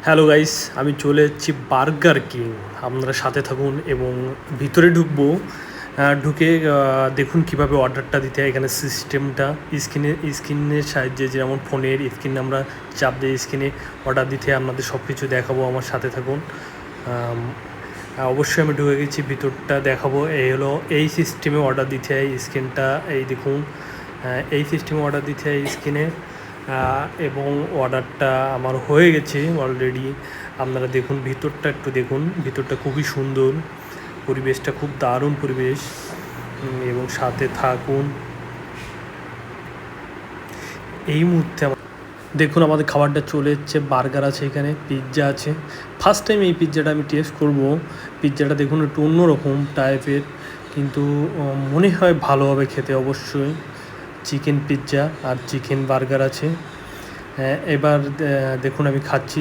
Hello guys, আমি চলে এসেছি বার্গার কিং। আপনারা সাথে থাকুন এবং ভিতরে ঢুকবো। ঢুকে দেখুন কিভাবে অর্ডারটা দিতে হয়। এখানে সিস্টেমটা স্ক্রিনের সাহায্যে, যেমন ফোনের স্ক্রিনে আমরা চাপ দিয়ে স্ক্রিনে অর্ডার দিতে হয়। আপনাদের সব কিছু দেখাবো, আমার সাথে থাকুন। অবশ্যই আমি ঢুকে গেছি, ভিতরটা দেখাবো। এই হলো এই সিস্টেমে অর্ডার দিতে হয়। স্ক্রিনটা এই দেখুন, এই সিস্টেমে অর্ডার দিতে হয় স্ক্রিনে। এবং অর্ডারটা আমার হয়ে গেছে অলরেডি। আপনারা দেখুন, ভিতরটা একটু দেখুন, ভিতরটা খুবই সুন্দর, পরিবেশটা খুব দারুণ পরিবেশ। এবং সাথে থাকুন। এই মুহূর্তে দেখুন আমাদের খাবারটা চলে এসছে। বার্গার আছে, এখানে পিৎজা আছে। ফার্স্ট টাইম এই পিৎজাটা আমি টেস্ট করব। পিৎজাটা দেখুন একটু অন্যরকম টাইপের, কিন্তু মনে হয় ভালো হবে খেতে অবশ্যই। চিকেন পিৎজা আর চিকেন বার্গার আছে। এবার দেখুন আমি খাচ্ছি।